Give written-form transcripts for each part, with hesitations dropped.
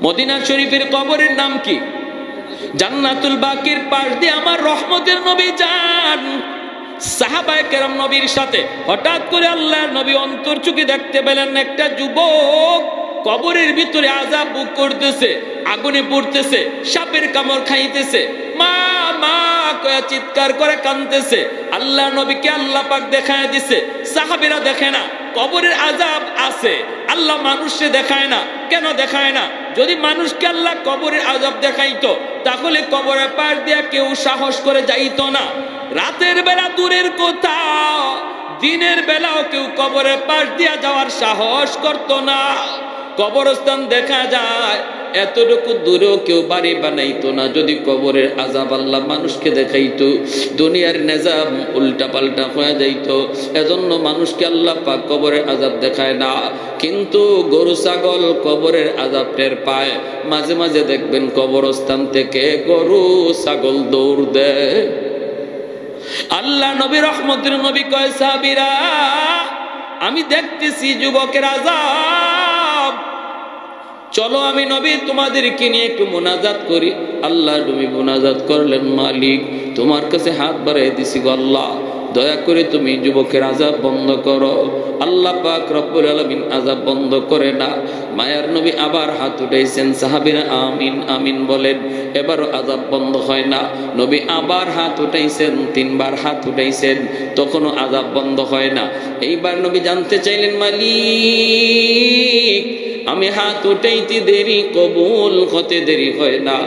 Medina শরীফের কবরের নাম কি? জান্নাতুল বাকির পাশ দিয়ে আমার রহমতের নবী যান। সাহাবায়ে কেরাম নবীর সাথে হঠাৎ করে আল্লাহর নবী অন্তর চোখে দেখতে পেলেন একটা যুবক কবরের ভিতরে আযাব ভোগ করতেছে, আগুনে পড়তেছে, সাপের কামড় খাইতেছে, মা মা কয়ে চিৎকার করে কাঁদতেছে। আল্লাহ নবীকে আল্লাহ পাক দেখায় দিছে, সাহাবীরা দেখে না। কবরের আযাব আছে, আল্লাহ মানুষকে দেখায় না। কেন দেখায় না? যদি মানুষকে আল্লাহ কবরের আযাব দেখাইতো তাহলে কবরের পাশ দিয়ে কেউ সাহস করে যাইতো না। রাতের বেলা দূরের কথা, দিনের বেলাও কেউ কবরের পাশ দিয়ে যাওয়ার সাহস করতো না। কবরস্থান দেখা যায়, এতটুকু দূরেও কেউ বাড়ি বানাইতো না যদি কবরের আযাব আল্লাহ মানুষকে দেখাইতো। দুনিয়ার নিজাম উল্টা পাল্টা হয়ে যাইতো, এজন্য মানুষকে আল্লাহ পাক কবরের আযাব দেখায় না। কিন্তু গরু ছাগল কবরের আযাব টের পায়। মাঝে মাঝে দেখবেন কবরস্থান থেকে গরু ছাগল দৌড় দেয়। আল্লাহ নবী রহমতের নবী কয়, সাহাবীরা আমি দেখতেছি যুবকের আযাব, চলো আমি নবী তোমাদেরকে নিয়ে একটু মুনাজাত করি। আল্লাহ নবী মুনাজাত করলেন, মালিক তোমার কাছে হাত বাড়াই দিছি গো আল্লাহ, দয়া করে তুমি যুবকের আযাব বন্ধ করো। আল্লাহ পাক রব্বুল আলামিন আযাব বন্ধ করে না। মায়ার নবী আবার হাত উঠাইছেন, সাহাবীরা আমিন আমিন বলেন, এবারও আযাব বন্ধ হয় না। নবী আবার হাত উঠাইছেন, তিনবার হাত উঠাইছেন, তখনও আযাব বন্ধ হয় না। এইবার নবী জানতে চাইলেন, মালিক আমি হাত উঠাইতে দেরি, কবুল হতে দেরি হয় না,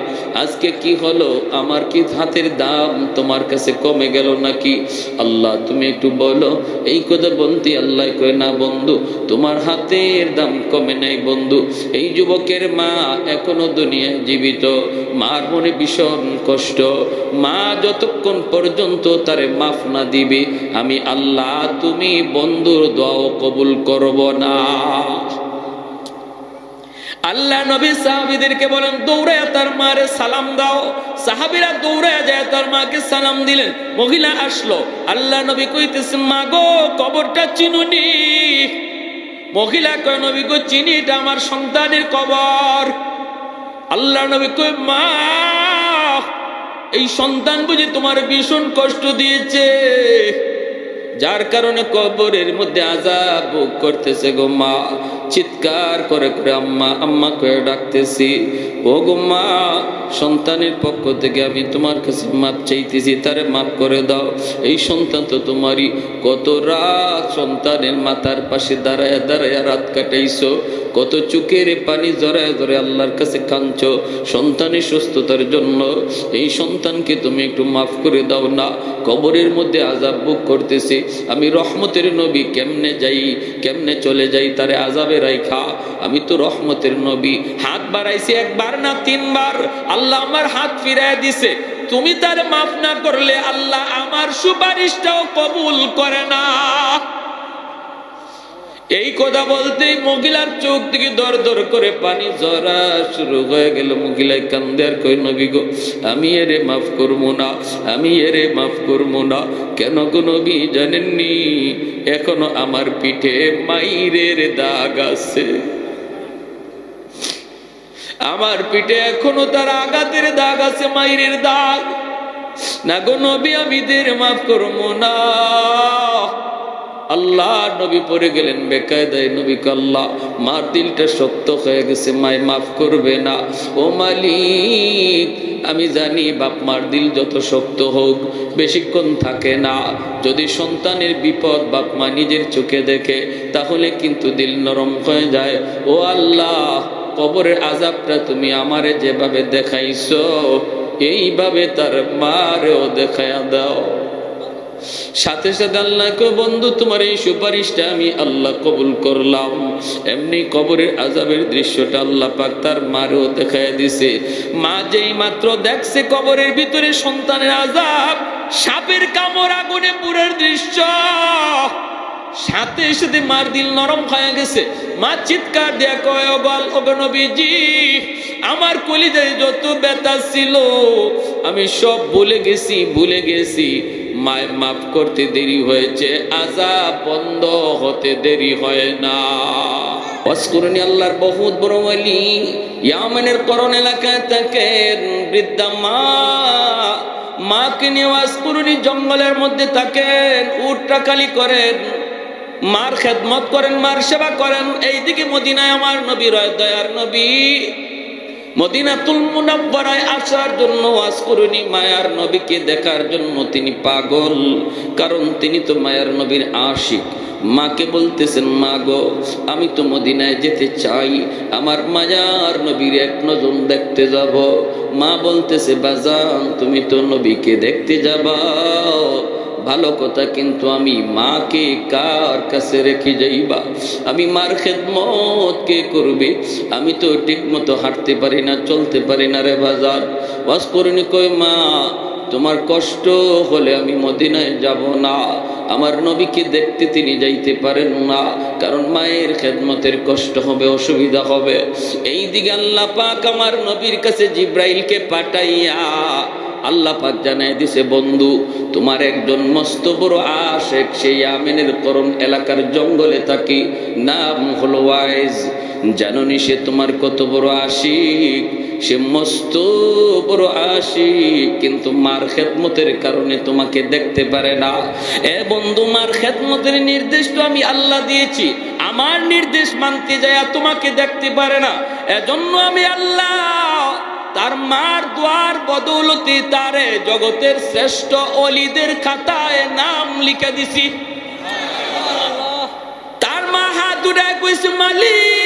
আজকে কি হলো? আমার কি হাতের দাম তোমার কাছে কমে গেল নাকি? আল্লাহ তুমি একটু বলো। এই কথা বলতে আল্লাহ কয়, না বন্ধু, তোমার হাতের দাম কমে নাই বন্ধু। এই যুবকের মা এখনো দুনিয়ায় জীবিত, মার মনে ভীষণ কষ্ট। মা যতক্ষণ পর্যন্ত তারে মাফ না দিবে আমি আল্লাহ তুমি বন্ধুর দোয়াও কবুল করব না। আল্লাহ নবী সাহাবীদেরকে বলেন, দৌড়ায় তার মারে সালাম দাও। সাহাবীরা দৌড়ায় যায় তার মাকে সালাম দিলেন। মহিলা আসলো, আল্লাহ নবী কইতেছেন, মা গো কবরটা চিনুনি? মহিলা কয়, নবী গো চিনি, এটা আমার সন্তানের কবর। আল্লাহ নবী কয়, মা এই সন্তান বুঝি তোমার ভীষণ কষ্ট দিয়েছে, যার কারণে কবরের মধ্যে আযাব ভোগ করতেছে গো মা। চিৎকার করে করে আম্মা আম্মা করে ডাকতেছি। ও গো মা, সন্তানের পক্ষ থেকে আমি তোমার কাছে মাপ চাইতেছি, তারে মাফ করে দাও। এই সন্তান তো তোমারই। কত রাত সন্তানের মাথার পাশে দাঁড়ায় দাঁড়ায় রাত কাটাইছো, কত চোখের পানি জড়ায় ধরে আল্লাহর কাছে কাঁদছো সন্তানের সুস্থতার জন্য। এই সন্তানকে তুমি একটু মাফ করে দাও না, কবরের মধ্যে আযাব ভোগ করতেছি। আমি রহমতের নবী, কেমনে যাই, কেমনে চলে যাই তারে আযাবে রাইখা? আমি তো রহমতের নবী। হাত বাড়াইছি একবার না তিনবার, আল্লাহ আমার হাত ফিরায় দিছে। তুমি তার মাফ না করলে আল্লাহ আমার সুপারিশটাও কবুল করে না। এই কথা বলতেই মহিলার চোখ থেকে দর দর করে পানি ঝরা শুরু হয়ে গেল। মহিলায় কান্দে আর কই, নবী গো আমি এরে মাফ করবো না, আমি এরে মাফ করবো না। কেন গো নবী জানেননি? এখনো আমার পিঠে মাইরের দাগ আছে, আমার পিঠে এখনো তার আঘাতের দাগ আছে, মাইরের দাগ। না গো নবী আমি দের মাফ করবো না। আল্লাহ নবী পড়ে গেলেন বেকায়দায়। নবী কে, আল্লাহ মার দিলটা শক্ত হয়ে গেছে, মায় মাফ করবে না। ও মালিক আমি জানি বাপ মার দিল যত শক্ত হোক বেশিক্ষণ থাকে না। যদি সন্তানের বিপদ বাপ মা নিজের চোখে দেখে তাহলে কিন্তু দিল নরম হয়ে যায়। ও আল্লাহ কবরের আযাবটা তুমি আমারে যেভাবে দেখাইছো এইভাবে তার মারেও দেখায়া দাও। সাথে সাথে আল্লাহ কো, বন্ধু তোমার এই সুপারিশটা আমি আল্লাহ কবুল করলাম। এমনি কবরের আযাবের দৃশ্যটা আল্লাহ পাক তার মারও দেখায় দিছে। মা যেই মাত্র দেখছে কবরের ভিতরে সন্তানের আযাব, সাপের কামড়, আগুনে পুরের দৃশ্য, সাথে সাথে মার দিল নরম হয়ে গেছে। মা চিৎকার দেয়া কয়, ও নবীজি আমার কলিজায় যত ব্যথা ছিল আমি সব ভুলে গেছি। মায় মাফ করতে দেরি হয়েছে, আযাব বন্ধ হতে দেরি হয় না। ওয়াজকুরনি আল্লাহর বহুত বড় ওলি ইয়ামানের করণ এলাকায় থাকেন, বৃদ্ধা মাকে নিয়ে ওয়াজকুরনি জঙ্গলের মধ্যে থাকেন, উটটা খালি করেন, মার খেদমত করেন, মার সেবা করেন। এইদিকে মদিনায় আমার নবী রয় দয়ার নবী মদিনাতুল মুনাওয়ারায় আসার জন্য ওয়াজকুরনি মায়ার নবীকে দেখার জন্য তিনি পাগল, কারণ তিনি তো মায়ার নবীর আশিক। মাকে বলতেছেন, মা গো আমি তো মদিনায় যেতে চাই, আমার মায়ার নবীর এক নজর দেখতে যাব। মা বলতেছে, বাজান তুমি তো নবীকে দেখতে যাবা, ভালো কথা, কিন্তু আমি মাকে কার কাছে রেখে যাইবা? আমি মার খেদমত কে করবে? আমি তো ঠিক মতো হাঁটতে পারি না, চলতে পারি না রে বাজার। ওয়াজকুরনি কই, মা তোমার কষ্ট হলে আমি মদিনায় যাব না, আমার নবীকে দেখতে তিনি যাইতে পারেন না, কারণ মায়ের খেদমতের কষ্ট হবে, অসুবিধা হবে। এই দিকে আল্লাহ পাক আমার নবীর কাছে জিব্রাইলকে পাঠাইয়া আল্লাহ পাক জানাই দিছে, বন্ধু তোমার একজন মস্ত বড় আশেক সেই ইয়ামেনের করণ এলাকার জঙ্গলে থাকি, নাম হলো ওয়াইজ। জানোনি সে তোমার কত বড় আশিক? সে মস্ত বড় আশিক, কিন্তু মার খেদমতের কারণে তোমাকে দেখতে পারে না। এ বন্ধু, মার খেদমতের নির্দেশ তো আমি আল্লাহ দিয়েছি, আমার নির্দেশ মানতে যায় তোমাকে দেখতে পারে না। এজন্য আমি আল্লাহ তার মার দোয়ার বদৌলতে তারে জগতের শ্রেষ্ঠ ওলিদের খাতায় নাম লিখে দিছি। তার মা হাত উঠায় কইছে, মালিক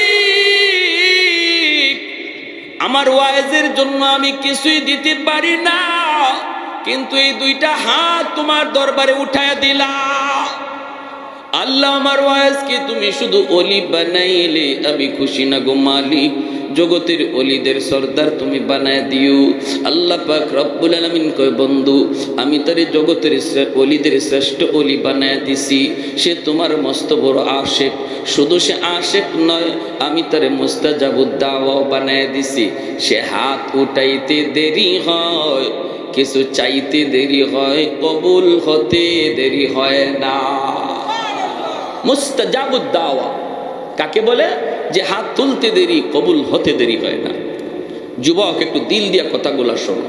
আমার ওয়াইজের জন্য আমি কিছুই দিতে পারি না, কিন্তু এই দুইটা হাত তোমার দরবারে উঠায় দিলাম। আল্লাহ আমার ওয়াইজকে তুমি শুধু ওলি বানাইলে আমি খুশি না গো মালিক, জগতের ওলিদের সর্দার তুমি বানায় দিও। আল্লাহ পাক রব্বুল আলামিন কয়, বন্ধু আমি তারে জগতের ওলিদের শ্রেষ্ঠ ওলি বানায় দিছি, সে তোমার মস্ত বড় আশেক। শুধু সে আশেক নয়, আমি তারে মুস্তাজাবুদ দাওয়া বানায় দিছি। সে হাত উঠাইতে দেরি হয়, কিছু চাইতে দেরি হয়, কবুল হতে দেরি হয় না। মুস্তাজাবুদ দাওয়া কাকে বলে? যে হাত তুলতে দেরি, কবুল হতে দেরি হয় না। যুবক একটু দিল দিয়া কথাগুলা শোনো।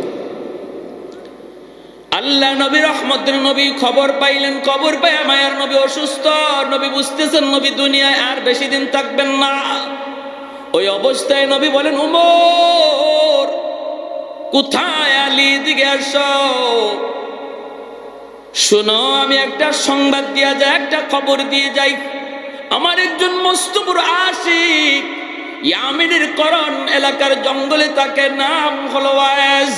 আল্লাহ নবী রহমতের নবী খবর পাইলেন, খবর পায় মায়ার নবী অসুস্থ। নবী বুঝতেছেন নবী দুনিয়ায় আর বেশি দিন থাকবেন না। ওই অবস্থায় নবী বলেন, উমর কোথায়? আলী দিকে আসো, শোনো আমি একটা সংবাদ দিয়া যাই, একটা খবর দিয়ে যাই। আমার একজন মস্ত বড় আশিক ইয়ামেনের করণ এলাকার জঙ্গলে থাকে, নাম হলো ওয়াইজ।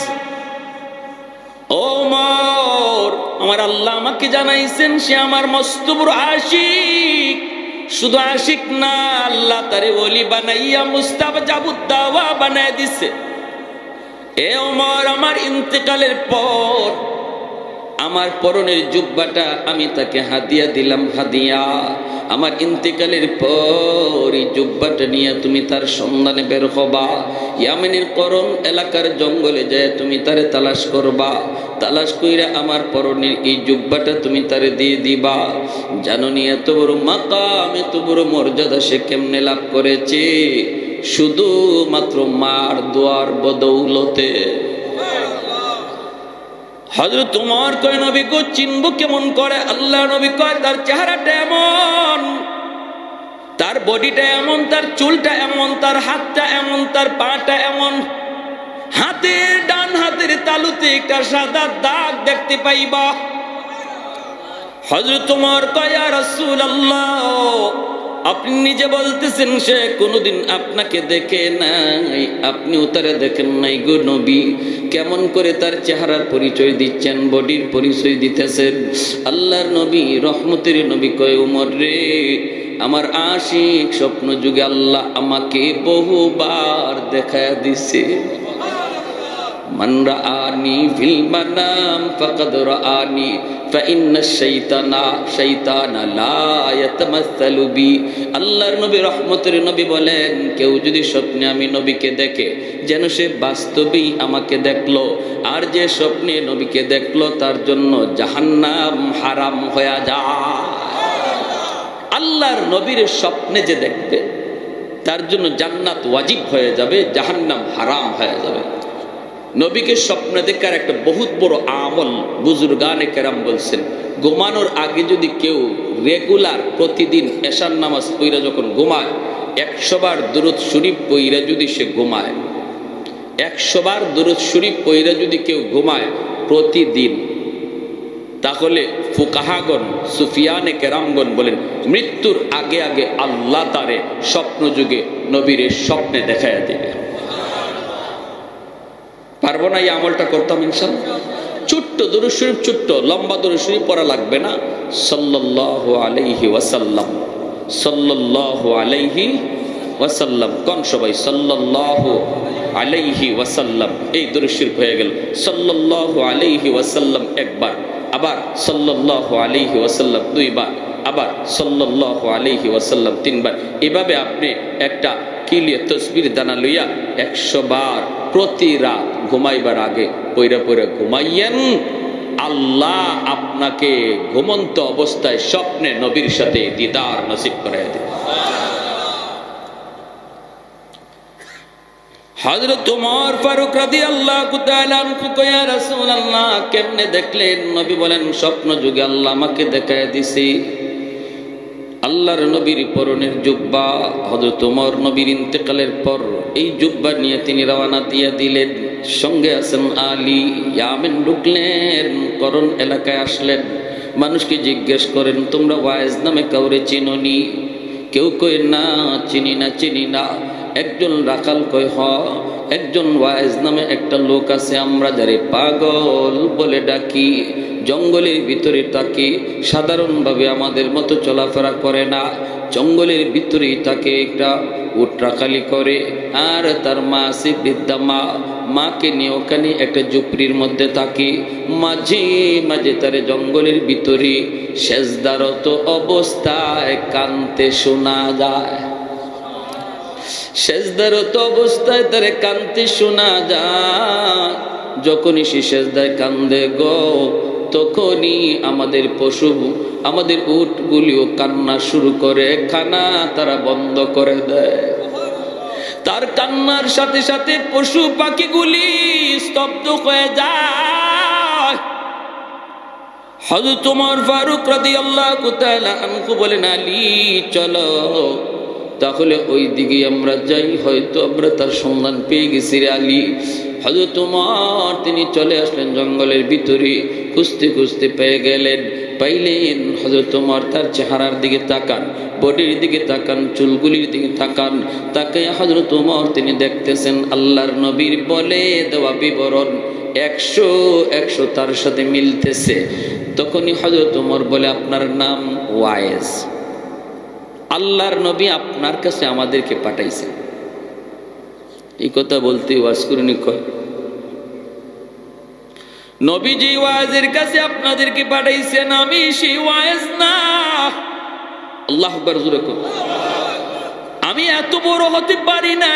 ওমর, আমার আল্লাহ আমাকে জানাইছেন সে আমার মস্ত বড় আশিক। শুধু আশিক না, আল্লাহ তারে ওলি বানাইয়া মুস্তাজাবুদ দাওয়া বানায় দিছে। এ ওমর, আমার ইন্তেকালের পর আমার পরনের জুব্বাটা আমি তাকে হাদিয়া দিলাম, হাদিয়া। আমার ইন্তেকালের পর এই জুব্বাটা নিয়ে তুমি তার সন্ধানে বের হবা, ইয়ামেনের করণ এলাকার জঙ্গলে যায় তুমি তারে তালাশ করবা। তালাশ কইরা আমার পরনের এই জুব্বাটা তুমি তারে দিয়ে দিবা। জানোনি এত বড় মাকাম, এত বড় মর্যাদা সে কেমনে লাভ করেছে? শুধু মাত্র মার দোয়ার বদৌলতে। হযরত ওমর কয়, নবী গো চিনব কেমন করে? আল্লাহ নবী কয়, তার চেহারাটা এমন, তার বডিটা এমন, তার চুলটা এমন, তার হাতটা এমন, তার পাটা এমন, হাতের ডান হাতের তালুতে একটা সাদা দাগ দেখতে পাইবা। হযরত ওমর কয়, ইয়া রাসূলুল্লাহ আপনি নিজে বলতেছেন সে কোনোদিন আপনাকে দেখে নাই, আপনিও তারে দেখেন নাই গো নবী। কেমন করে তার চেহারার পরিচয় দিচ্ছেন, বডির পরিচয় দিতেছেন? আল্লাহর নবী রহমতের নবী কয়, ওমর রে, আমার আশিক স্বপ্ন যুগে আল্লাহ আমাকে বহুবার দেখায়া দিছে। মান রাআনি ফিল মানাম ফাকাদ রাআনি ফাইন্না শাইতানা লা ইয়াতামাসসালু বি। আল্লাহর নবী রহমতের নবী বলেন, কেউ যদি স্বপ্নে আমি নবীকে দেখে যেন সে বাস্তবেই আমাকে দেখলো, আর যে স্বপ্নে নবীকে দেখলো তার জন্য জাহান্নাম হারাম হয়ে যায়। আল্লাহর নবীর স্বপ্নে যে দেখবে তার জন্য জান্নাত ওয়াজিব হয়ে যাবে, জাহান্নাম হারাম হয়ে যাবে। নবীকে স্বপ্নে দেখার একটা বহুত বড় আমল বুজুর্গানে কেরাম বলছেন, ঘুমানোর আগে যদি কেউ রেগুলার প্রতিদিন এশার নামাজ পইরা যখন ঘুমায় 100 বার দুরূদ শরীফ পইরা যদি সে ঘুমায়, 100 বার দুরূদ শরীফ পইরা যদি কেউ ঘুমায় প্রতিদিন, তাহলে ফুকাহাগণ সুফিয়ানে কেরামগণ বলেন মৃত্যুর আগে আগে আল্লাহ তারে স্বপ্ন যুগে নবীর স্বপ্নে দেখাইয়া দিবে। পারবো না এই আমলটা করতাম ইনশাআল্লাহ। ছোট্ট দুরূদ শরীফ, ছোট্ট লম্বা দুরূদ শরীফ পড়া লাগবে না। সাল্লাল্লাহু আলাইহি ওয়াসাল্লাম, সাল্লাল্লাহু আলাইহি ওয়াসাল্লাম, কোন সবাই সাল্লাল্লাহু আলাইহি ওয়াসাল্লাম, এই দুরূদ শরীফ হয়ে গেল। সাল্লাল্লাহু আলাইহি ওয়াসাল্লাম একবার, আবার সাল্লাল্লাহু আলাইহি ওয়াসাল্লাম 2 বার, আবার সাল্লাল্লাহু আলাইহি ওয়াসাল্লাম 3 বার। এভাবে আপনি একটা কিলিয়ে তসবির দানা লইয়া 100 বার প্রতি রাত ঘুমাইবার আগে পইরা পইরা ঘুমাইয়েন। আল্লাহ আপনাকে ঘুমন্ত অবস্থায় স্বপ্নে নবীর সাথে দিদার নসিব করায় দেবে। হযরত ওমর ফারুক রাদিয়াল্লাহু তাআলা আনহু কয়, ইয়া রাসূলুল্লাহ, কেমনে দেখলেন? নবী বলেন, স্বপ্ন যুগে আল্লাহ আমাকে দেখায় দিছে আল্লাহর নবীর পরনের জুব্বা। হযরত ওমর নবীর ইন্তেকালের পর এই জুব্বা নিয়ে তিনি রওনা দিয়ে দিলেন। সঙ্গে আছেন আলী। ইয়ামেন ঢুকলেন, করণ এলাকায় আসলেন। মানুষকে জিজ্ঞেস করেন, তোমরা ওয়াইজ নামে কাউরে চিনোনি? কেউ কয় না, চিনি না, চিনি না। একজন রাখাল কয়, হ, একজন ওয়াইজ নামে একটা লোক আছে, আমরা যারে পাগল বলে ডাকি। জঙ্গলের ভিতরে তাকে, সাধারণভাবে আমাদের মতো চলাফেরা করে না, জঙ্গলের ভিতরেই তাকে একটা উট রাখালি করে। আর তার মা আছে বৃদ্ধা মা, মাকে নিয়ে ওখানে একটা ঝুপড়ির মধ্যে থাকে। মাঝে মাঝে তারে জঙ্গলের ভিতরে সেজদারত অবস্থায় কানতে শোনা যায়। সেজদারত অবস্থায় তারে কানতে শোনা যায়। যখনই সে সেজদায় কান্দে গো, তখনই আমাদের পশু, আমাদের উটগুলিও কান্না শুরু করে, খানা তারা বন্ধ করে দেয়। তার কান্নার সাথে সাথে পশু পাখিগুলি স্তব্ধ হয়ে যায়। হযরত ওমর ফারুক রাদিয়াল্লাহু তাআলা আনহু বলেন, আলী চলো, তাহলে ওই দিকে আমরা যাই, হয়তো আমরা তার সন্ধান পেয়ে গেছি রে আলী। হযরত ওমর তিনি চলে আসলেন জঙ্গলের ভিতরে, খুঁজতে খুঁজতে পেয়ে গেলেন। পাইলেন হযরত ওমর তার চেহারার দিকে তাকান, বডির দিকে তাকান, চুলগুলির দিকে তাকান। তাকে হযরত ওমর তিনি দেখতেছেন আল্লাহর নবীর বলে দেওয়া বিবরণ 100 তার সাথে মিলতেছে। তখনই হযরত ওমর বলে, আপনার নাম ওয়াইজ, আল্লাহর নবী আপনার কাছে আমাদেরকে পাঠাইছে। এই কথা বলতে ওয়াজ করিনি, নবীজি ওয়াজের কাছে আপনাদেরকে পাঠাইছেন, আমি সেই ওয়াজ না। আল্লাহু আকবার, জোরে কর। আমি এত বড় হতে পারি না,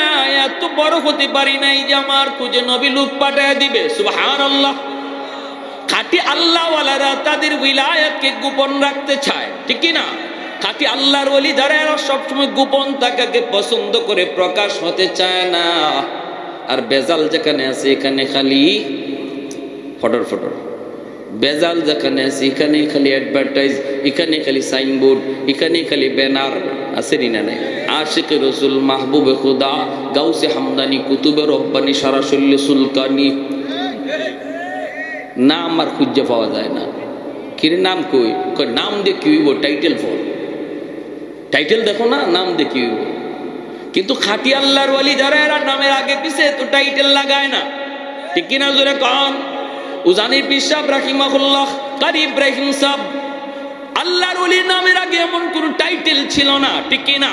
এত বড় হতে পারি নাই যে আমার খুঁজে নবী লোক পাঠায় দিবে। সুবহানাল্লাহ। খাঁটি আল্লাহওয়ালারা তাদের উইলায়াতকে গোপন রাখতে চায়, ঠিক কি না? খাঁটি আল্লাহর ওলি যারা সবসময় গোপন তাকে পছন্দ করে, প্রকাশ হতে চায় না। আর বেজাল যেখানে আছে এখানে খালি ফটর ফটর, বেজাল যেখানে আছে এখানে খালি অ্যাডভার্টাইজ, এখানে খালি সাইনবোর্ড, এখানে খালি ব্যানার। আছে না নাই? আশিক রসুল, মাহবুবে খুদা, গাউসে হামদানি, কুতুবে রব্বানি, সারাসল্লে সুলকানি, নাম আর খুঁজে পাওয়া যায় না। কিরে নাম কই? নাম দিয়ে কি হইব? টাইটেল ফল, টাইটেল দেখো না, নাম দিয়ে কি হইব? কিন্তু খাঁটি আল্লাহর ওয়ালি যারা এরা নামের আগে পিছে তো টাইটেল লাগায় না, ঠিক কিনা? জোরে কন। উজানি পীর সাহেব রাহিমাহুল্লাহ, কারি ইব্রাহিম সাহেব, আল্লাহর ওলির নামের আগে এমন কোন টাইটেল ছিল না, ঠিক কিনা?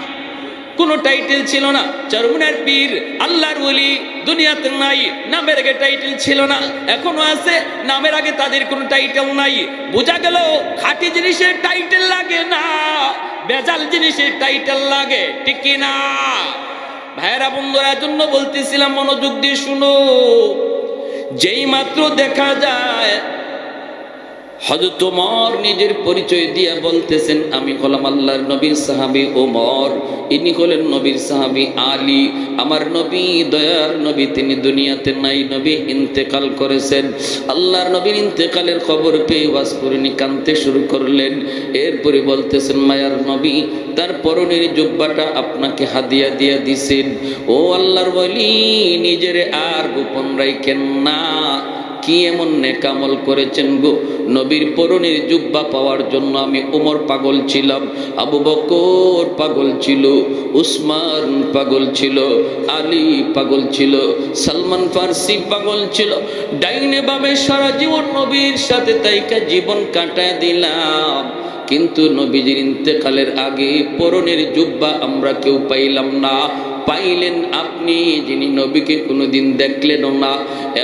কোনো টাইটেল ছিল না। চরমুনার পীর আল্লাহর ওলি দুনিয়াতে নাই, নামের আগে টাইটেল ছিল না। এখনো আছে, নামের আগে তাদের কোনো টাইটেল নাই। বোঝা গেল খাঁটি জিনিসের টাইটেল লাগে না, বেজাল জিনিসের টাইটেল লাগে, ঠিক কিনা? ভাইয়েরা বন্ধুরা, জন্য বলতেছিলাম মনোযোগ দিয়ে শুনো। যেই মাত্র দেখা যায় হযরত ওমর নিজের পরিচয় দিয়ে বলতেছেন, আমি হলাম আল্লাহর নবীর সাহাবী ওমর, ইনি হলেন নবীর সাহাবী আলী। আমার নবী, দয়ার নবী, তিনি দুনিয়াতে নাই, নবী ইন্তেকাল করেছেন। আল্লাহর নবীর ইন্তেকালের খবর পেয়ে ওয়াজ করিনি কাঁদতে শুরু করলেন। এরপরে বলতেছেন, মায়ার নবী তার পরনের জুব্বাটা আপনাকে হাদিয়া দিয়া দিছেন। ও আল্লাহর ওলি, নিজের আর গোপন রাখেন না। কি এমন নেকামল করেছেন গো, নবীর পরনের জুব্বা পাওয়ার জন্য আমি ওমর পাগল ছিলাম, আবু বকর পাগল ছিল, উসমান পাগল ছিল, আলী পাগল ছিল, সালমান ফার্সি পাগল ছিল। ডাইনে বামে সারা জীবন নবীর সাথে তাইকা জীবন কাটায় দিলাম, কিন্তু নবীজির ইন্তেকালের আগে পরনের জুব্বা আমরা কেউ পাইলাম না। পাইলেন আপনি, যিনি নবীকে কোনোদিন দেখলেনও না।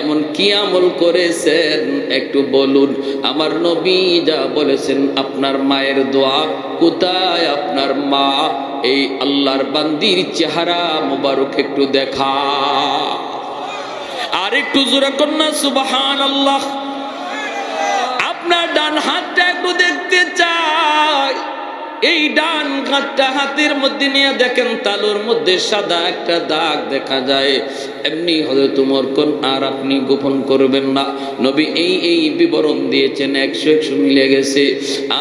এমন কি আমল করেছেন একটু বলুন। আমার নবী যা বলেছেন, আপনার মায়ের দোয়া, কোথায় আপনার মা? এই আল্লাহর বান্দির চেহারা মুবারক একটু দেখা। আর একটু জোরে কন্যা সুবহানাল্লাহ। আপনার ডান হাতটা একটু দেখতে চাই। এই ডান হাতটা হাতের মধ্যে নিয়ে দেখেন, তালুর মধ্যে সাদা একটা দাগ দেখা যায়। এমনি হযরত ওমর কোন আর আপনি গোপন করবেন না। নবী এই বিবরণ দিয়েছেন, 100 মিলে গেছে।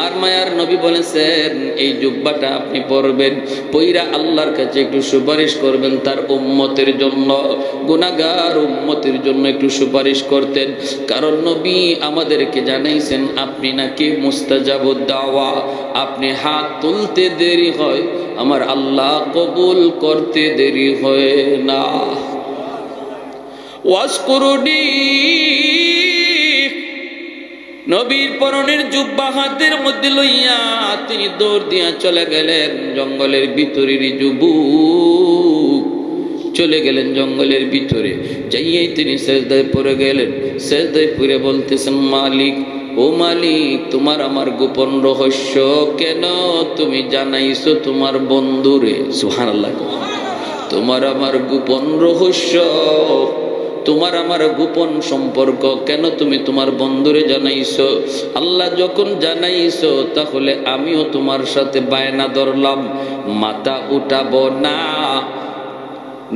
আর মায়ার নবী বলেছেন, এই জুব্বাটা আপনি পরবেন, পইরা আল্লাহর কাছে একটু সুপারিশ করবেন তার উম্মতের জন্য, গুনাহগার উম্মতের জন্য একটু সুপারিশ করতেন। কারণ নবী আমাদেরকে জানাইছেন, আপনি নাকি মুস্তাজাবুদ দাওয়া, আপনি হাত তুলতে দেরি হয়, আমার আল্লাহ কবুল করতে দেরি হয় না। ওয়াজকুরুনি, নবীর পরনের জুব্বা হাতের মধ্যে লইয়া তিনি দৌড় দিয়া চলে গেলেন জঙ্গলের ভিতরের যুবক, চলে গেলেন জঙ্গলের ভিতরে। যাইয়াই তিনি সেজদায় পড়ে গেলেন। সেজদায় পড়ে বলতেছেন, মালিক, ও মালিক, তোমার আমার গোপন রহস্য কেন তুমি জানাইছো তোমার বন্ধুরে? সুবহানাল্লাহ। তোমার আমার গোপন রহস্য, তোমার আমার গোপন সম্পর্ক কেন তুমি তোমার বন্ধুরে জানাইছো? আল্লাহ যখন জানাইছো, তাহলে আমিও তোমার সাথে বায়না ধরলাম, মাথা উঠাবো না,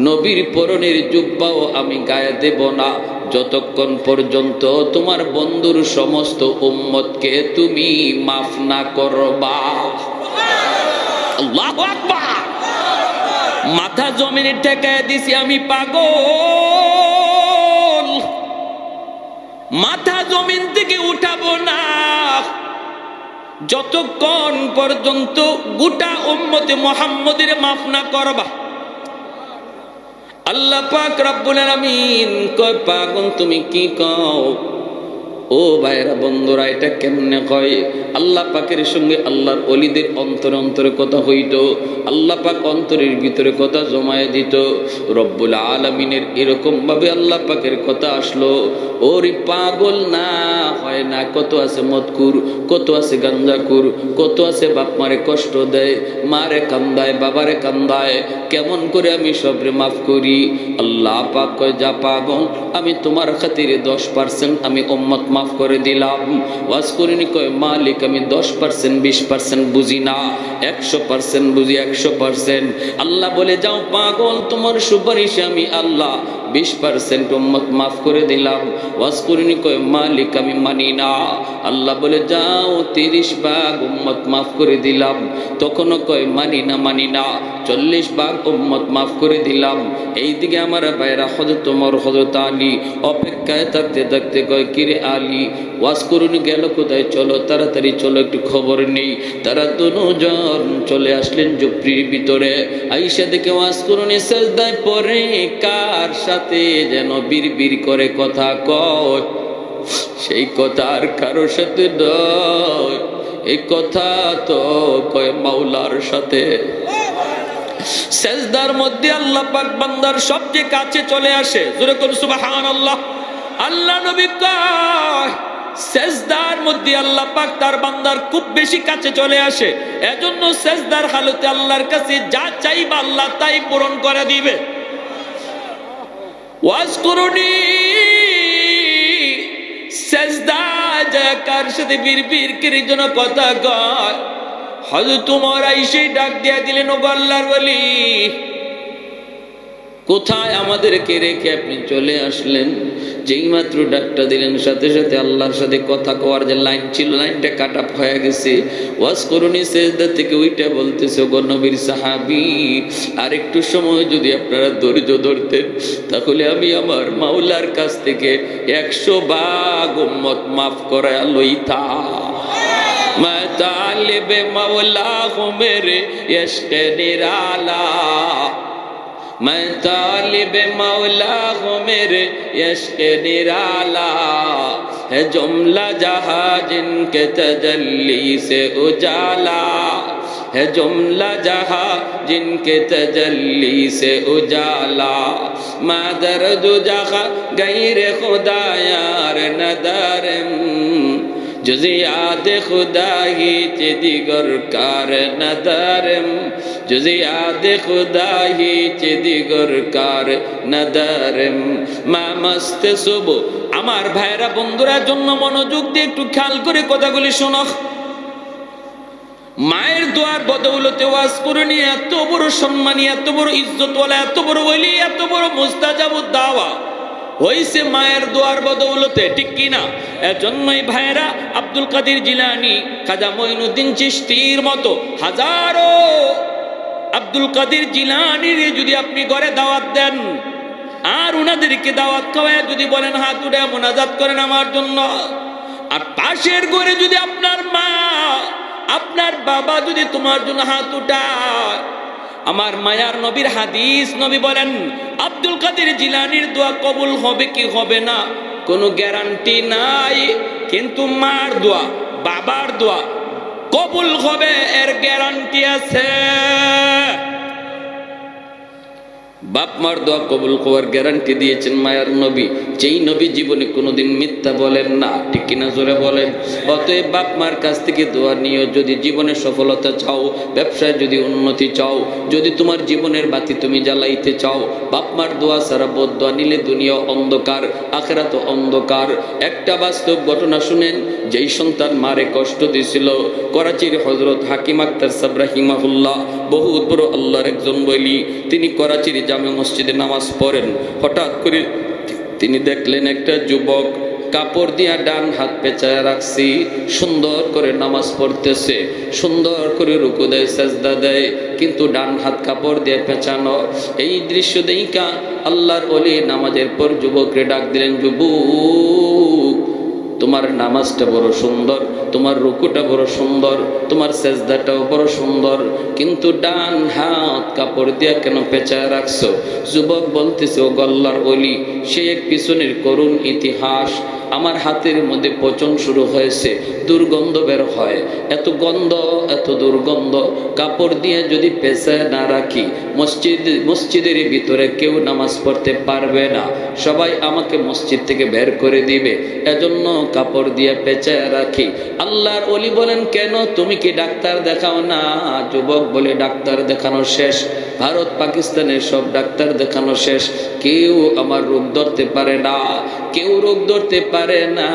নবীর পরনের জুব্বাও আমি গায়ে দেব না, যতক্ষণ পর্যন্ত তোমার বন্ধুর সমস্ত উম্মতকে তুমি মাফ না করবা। আল্লাহু আকবার। মাথা জমিনে ঠেকায় দিছি আমি পাগল, মাথা জমিন থেকে উঠাবো না যতক্ষণ পর্যন্ত গোটা উম্মতে মুহাম্মদের মাফ না করবা। আল্লাহ পাক রব্বুল আলামিন কয়, পাগল তুমি কি কও? ও ভাইরা বন্ধুরা, এটা কেমনে কয়? আল্লাহ পাকের সঙ্গে আল্লাহর ওলিদের অন্তরে অন্তরে কথা হইতো, আল্লাহ পাক অন্তরের ভিতরে কথা জমায়ে দিত। রব্বুল আলামিনের এরকম ভাবে আল্লাহ পাকের কথা আসলো। ওরে পাগল না হয় না, কত আছে মদকুর, কত আছে গাঞ্জাকুর, কত আছে বাপ মারে কষ্ট দেয়, মারে কান্দায়, বাবারে কান্দায়, কেমন করে আমি সবরে মাফ করি? আল্লাহ পাক কয়, যা পাগল, আমি তোমার খাতিরে 10% আমি উম্মত মাফ করে দিলাম। ওয়াজ করিনি, কয় মালিক আমি 10% 20% বুঝি না, 100% বুঝি, 100%। আল্লাহ বলে, যাও পাগল, তোমার সুপারিশে আমি আল্লাহ 20% উম্মত মাফ করে দিলাম। ওয়াজ করিনি, কয় মালিক আমি মানি না। আল্লাহ বলে, যাও 30 ভাগ উম্মত মাফ করে দিলাম। তখনও কয় মানি না, মানি না। 40 ভাগ উম্মত মাফ করে দিলাম। এইদিকে আমার ভাইরা হযরত ওমর, হযরত আলী অপেক্ষায় থাকতে থাকতে কয়, কিরে আলী, ওয়াজ করিনি গেল কোথায়? চলো তাড়াতাড়ি চলো, একটু খবর নেই। তারা দুজন চলে আসলেন ঝুপড়ির ভিতরে। আইসা দেখে ওয়াজ করিনি সেজদায় পড়ে কার সাথে যেন বিড়বিড় করে কথা কয়। সেই কথা আর কারোর সাথে নয়, এই কথা তো কয় মাওলার সাথে। সেজদার মধ্যে আল্লাহ পাক বান্দার সবচেয়ে কাছে চলে আসে। জোরে করুন সুবহানাল্লাহ। আল্লাহ নবী কয়, সেজদার মধ্যে আল্লাহ পাক তার বান্দার খুব বেশি কাছে চলে আসে। এজন্য সেজদার হালতে আল্লাহর কাছে যা চাইবা আল্লাহ তাই পূরণ করে দিবে। ওয়াজ করুনি সেজদা যা কার সাথে বিড়বিড় করে যেন কথা কয়। হযরত ওমর আইসেই ডাক দিয়া দিলেন, ও আল্লাহর ওলি, কোথায় আমাদেরকে রেখে আপনি চলে আসলেন? যেই মাত্র ডাকটা দিলেন সাথে সাথে আল্লাহর সাথে কথা কওয়ার যে লাইন ছিল, লাইনটা কাট আপ হয়ে গেছে। ওয়াজ করুনি সেজদা থেকে উইটা বলতেছে, গো নবীর সাহাবী, আর একটু সময় যদি আপনারা ধৈর্য ধরতেন তাহলে আমি আমার মাওলার কাছ থেকে 100 ভাগ উম্মত মাফ করায়া লইতাম। মা তালিবে মাওলা হো মেরে ইশকে নিরালা, मैं तालिब मौला हूँ मेरे इश्क निराला, है जुमला जहाँ जिनके तजल्ली से उजाला, है जुमला जहाँ जिनके तजल्ली से उजाला, मादर दो जहाँ गैर खुदा यार नदारम, जुज़ियात खुदा ही दिगर कार नदारम, जुज़ियात खुदा ही दिगर कार नदारम, মা মস্ত সুবহ। আমার ভাইরা বন্ধুরা জন্য মনোযোগ দিয়ে একটু খেয়াল করে কথাগুলি শোনো। মায়ের দোয়ার বদৌলতে ওয়াজ করুনি এত বড় সম্মানী, এত বড় ইজ্জতওয়ালা, এত বড় ওলি, এত বড় মুস্তাজাবুদ দাওয়া হইছে মায়ের দোয়ার বদৌলতে, ঠিক কিনা? এজন্যই ভাইরা আব্দুল কাদের জিলানী, খাজা মঈনুদ্দিন চিশতির মতো হাজারো আব্দুল কাদের জিলানীর যদি আপনি ঘরে দাওয়াত দেন আর উনাদেরকে দাওয়াত খাওয়ায় যদি বলেন হাত উঠে মোনাজাত করেন আমার জন্য, আর পাশের ঘরে যদি আপনার মা আপনার বাবা যদি তোমার জন্য হাত উঠায়, আমার মায়ার নবীর হাদিস, নবী বলেন আব্দুল কাদের জিলানীর দোয়া কবুল হবে কি হবে না কোনো গ্যারান্টি নাই, কিন্তু মার দোয়া বাবার দোয়া কবুল হবে এর গ্যারান্টি আছে। বাপ মার দোয়া কবুল হওয়ার গ্যারান্টি দিয়েছেন মায়ার নবী, যেই নবী জীবনে কোনোদিন মিথ্যা বলেন না, ঠিক কিনা জোরে বলেন? অতএব বাপ মার কাছ থেকে দোয়া নিও। যদি জীবনে সফলতা চাও, ব্যবসায় যদি উন্নতি চাও, যদি তোমার জীবনের বাতি তুমি জ্বালাইতে চাও, বাপ মার দোয়া ছাড়া বদদোয়া নিলে দুনিয়া অন্ধকার, আখিরাত অন্ধকার। একটা বাস্তব ঘটনা শুনেন, যেই সন্তান মারে কষ্ট দিয়েছিল, করাচির হযরত হাকিম আক্তার সাহেব রাহিমাহুল্লাহ, বহুত বড় আল্লাহর একজন বলি, তিনি করাচির জামে মসজিদে নামাজ পড়েন। হঠাৎ করে তিনি দেখলেন একটা যুবক কাপড় দিয়া ডান হাত পেঁচায় রাখছি, সুন্দর করে নামাজ পড়তেছে, সুন্দর করে রুকু দেয়, সাজদা দেয়, কিন্তু ডান হাত কাপড় দিয়ে পেঁচানো। এই দৃশ্য দেইকা আল্লাহর ওলি নামাজের পর যুবককে ডাক দিলেন, যুবক তোমার নামাজটা বড় সুন্দর, তোমার রুকুটা বড় সুন্দর, তোমার সেজদাটাও বড় সুন্দর, কিন্তু ডান হাত কাপড় দিয়া কেন পেঁচায় রাখছো? যুবক বলতেছে, ও আল্লাহর ওলি, সে এক পিছনের করুণ ইতিহাস। আমার হাতের মধ্যে পচন শুরু হয়েছে, দুর্গন্ধ বের হয়, এত গন্ধ, এত দুর্গন্ধ, কাপড় দিয়ে যদি পেঁচায় না রাখি মসজিদের ভিতরে কেউ নামাজ পড়তে পারবে না, সবাই আমাকে মসজিদ থেকে বের করে দিবে, এজন্য কাপড় দিয়ে পেঁচায় রাখি। আল্লাহর ওলি বলেন, কেন তুমি কি ডাক্তার দেখাও না? যুবক বলে, ডাক্তার দেখানো শেষ, ভারত পাকিস্তানের সব ডাক্তার দেখানো শেষ, কেউ আমার রোগ ধরতে পারে না, কেউ রোগ ধরতে পারে না,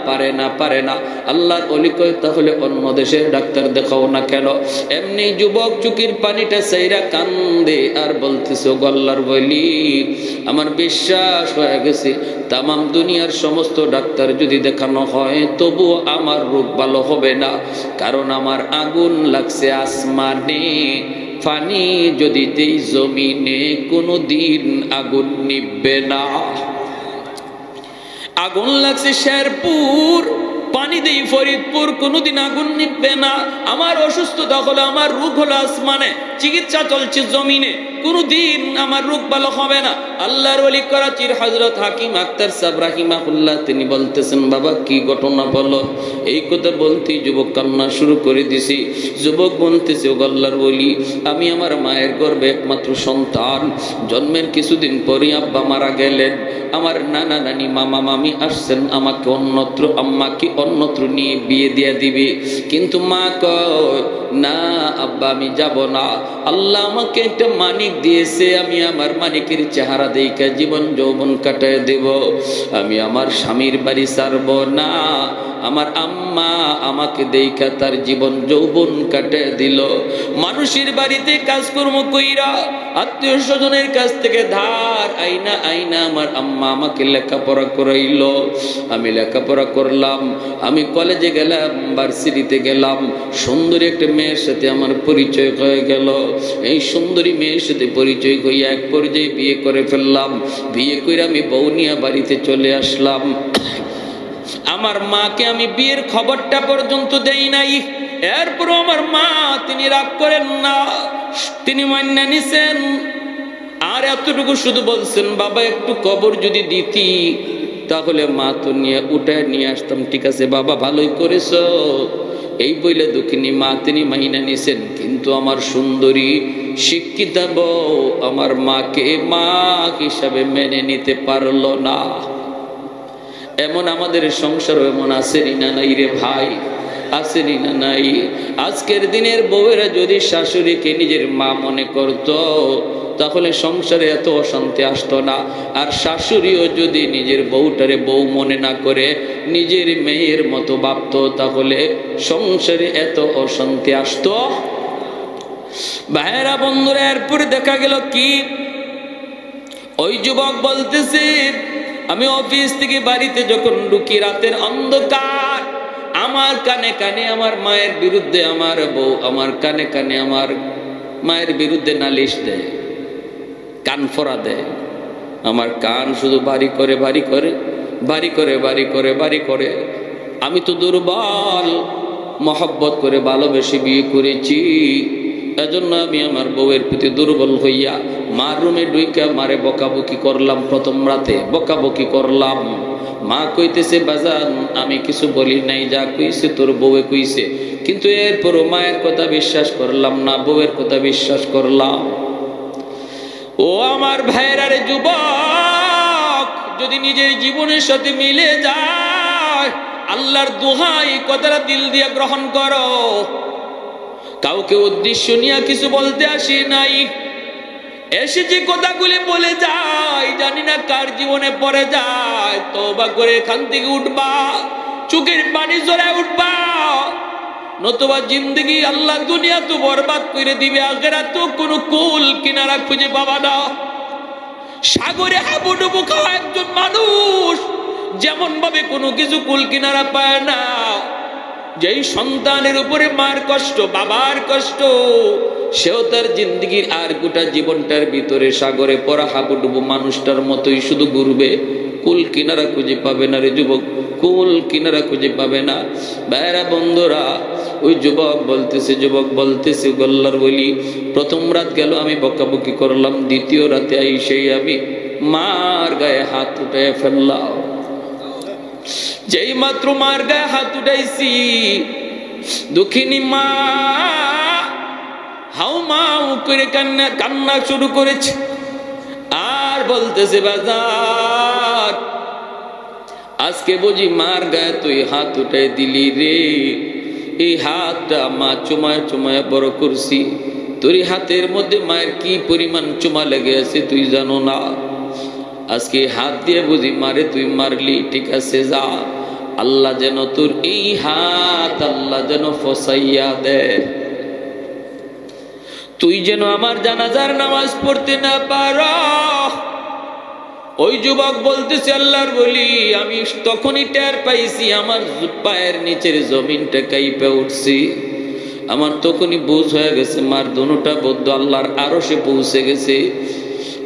পারে না, পারে না। আল্লাহর ওলি কয়, তাহলে অন্য দেশের ডাক্তার দেখাও না কেন? এমনি যুবক চুকির পানিটা চাইরা কান্দে আর বলতেছে, ও আল্লাহর ওলি, আমার বিশ্বাস হয়ে গেছে তামাম দুনিয়ার সমস্ত ডাক্তার যদি দেখানো হয় তবুও আমার রোগ ভালো হবে না, কারণ আমার আগুন লাগছে আসমানে, পানি যদি দেই জমিনে কোনো দিন আগুন নিভবে না। আগুন লাগছে শেরপুর, পানি দেই ফরিদপুর, কোনোদিন আগুন নিভবে না। আমার অসুস্থতা হলো, আমার রোগ হলো আসমানে, চিকিৎসা চলছে জমিনে, কোনোদিন আমার রোগ ভালো হবে না। আল্লাহর ওলি করাচির হযরত হাকিম আক্তার সাহেব রাহিমাহুল্লাহ তিনি বলতেছেন, বাবা কি ঘটনা বলো? এই কথা বলতেই যুবক কান্না শুরু করে দিছি। যুবক বলতেছে, ও আল্লাহর ওলি, আমি আমার মায়ের গর্ভে একমাত্র সন্তান, জন্মের কিছুদিন পরই আব্বা মারা গেলেন, আমার নানা নানি মামা মামি আসছেন আমাকে অন্যত্র, আম্মাকে অন্যত্র নিয়ে বিয়ে দিয়ে দিবে, কিন্তু মা কয় না আব্বা আমি যাব না, আল্লাহ আমাকে একটা মানিক দিয়েছে, আমি আমার মানিকের চেহারা দেখে জীবন যৌবন কাটায় দেব, আমি আমার স্বামীর বাড়ি ছাড়ব না। আমার আম্মা আমাকে দেখা তার জীবন যৌবন কাটায় দিল। মানুষের বাড়িতে কাজকর্ম কইরা আত্মীয় স্বজনের কাছ থেকে ধার আইনা আইনা আমার আম্মা আমাকে লেখাপড়া করাইল। আমি লেখাপড়া করলাম, আমি কলেজে গেলাম, ভার্সিটিতে গেলাম, সুন্দরী একটা মেয়ের সাথে আমার পরিচয় হয়ে গেল। এই সুন্দরী মেয়ের সাথে পরিচয় হইয়া এক পর্যায়ে বিয়ে করে ফেললাম। বিয়ে করে আমি বউ নিয়ে বাড়িতে চলে আসলাম। আমার মাকে আমি বিয়ের খবরটা পর্যন্ত দেই নাই। এরপরও আমার মা তিনি রাগ করেন না, তিনি মান্য নিছেন। আর এতটুকু শুধু বলছেন, বাবা একটু কবর যদি দিতি তাহলে মা তো উঠায় নিয়ে আসতাম। ঠিক আছে বাবা, ভালোই করেছ। এই বইলে দুঃখিনী মা তিনি মাইনা নিছেন। কিন্তু আমার সুন্দরী শিক্ষিতা বউ আমার মাকে মা হিসাবে মেনে নিতে পারল না। এমন আমাদের সংসারও এমন আসেনি না নাই রে ভাই, আসেনি না নাই? আজকের দিনের বউয়েরা যদি শাশুড়িকে নিজের মা মনে করত তাহলে সংসারে এত অশান্তি আসতো না। আর শাশুড়িও যদি নিজের বউটারে বউ মনে না করে নিজের মেয়ের মতো ভাবতো তাহলে সংসারে এত অশান্তি আসতো। ভাইয়েরা বন্ধুরা, এরপরে দেখা গেল কি, ওই যুবক বলতেছে আমি অফিস থেকে বাড়িতে যখন ঢুকি রাতের অন্ধকার, আমার কানে কানে আমার মায়ের বিরুদ্ধে আমার বউ আমার কানে কানে আমার মায়ের বিরুদ্ধে নালিশ দেয়, কান ফোড়া দেয়। আমার কান শুধু বাড়ি করে বাড়ি করে বাড়ি করে বাড়ি করে বাড়ি করে। আমি তো দুর্বল, মহব্বত করে ভালোবেসে বিয়ে করেছি, এজন্য আমি আমার বউয়ের প্রতি দুর্বল হইয়া মার রুমে ঢুইকা মারে বকাবকি করলাম। প্রথম রাতে বকাবকি করলাম। মা কইতেছে বাজান আমি কিছু বলি নাই, যা কইছে তোর বউয়ে কইছে। কিন্তু এরপরও মায়ের কথা বিশ্বাস করলাম না, বউয়ের কথা বিশ্বাস করলাম। ও আমার ভাইয়েরারে যুবক, যদি নিজের জীবনের সাথে মিলে যায় আল্লাহর দোহাই কথাটা দিল দিয়ে গ্রহণ করো। কাউকে উদ্দেশ্য নিয়ে কিছু বলতে আসি নাই, এসে যে কথাগুলি বলে যায় জানি না কার জীবনে পড়ে যায়। তওবা করে এখান থেকে উঠবা, চোখের পানি জড়ায় উঠবা, নতুবা জিন্দগি আল্লাহ দুনিয়া তো বরবাদ করে দিবে, আখিরাত তো কোনো কুল কিনারা খুঁজে পাবা না। সাগরে হাবুডুবু খাওয়া একজন মানুষ যেমন ভাবে কোনো কিছু কুল কিনারা পায় না, যেই সন্তানের উপরে মার কষ্ট বাবার কষ্ট, সেও তার জিন্দগির আর গোটা জীবনটার ভিতরে সাগরে পড়া হাবুডুবু মানুষটার মতোই শুধু ঘুরবে, কুল কিনারা খুঁজে পাবে না রে যুবক, কুল কিনারা খুঁজে পাবে না। ভাইরা বন্ধুরা, ওই যুবক বলতেছে গল্লার বলি, প্রথম রাত গেল আমি বকাবকি করলাম, দ্বিতীয় রাতে আইসেই আমি মার গায়ে হাত উঠে ফেললাম। যেই মাত্র মার গায়ে হাত উঠাইছি, দুঃখিনী মা হাউ মাউ করে কান্না শুরু করেছে। আর বলতেছে বাজার আজকে বুঝি মার গায়ে তুই হাত উঠাই দিলি রে। এই হাতটা মা চুমায় চুমায় বড় করছি, তোর হাতের মধ্যে মায়ের কি পরিমাণ চুমা লেগে আছে তুই জানো না। আজকে হাত দিয়ে বুঝি মারে তুই মারলি, ঠিক আছে যা, আল্লাহ যেন তোর এই হাত আল্লাহ যেন ফসাইয়া দে, তুই যেন আমার জানাজার নামাজ পড়তে না পারো। ওই যুবক বলতেছে আল্লাহর বলি, আমি তখনই টের পাইছি আমার পায়ের নিচের জমিনটা কাইপে উঠছি। আমার তখনই বুঝ হয়ে গেছে মার দোনোটা বদ্ধ আল্লাহর আরশে পৌঁছে গেছে।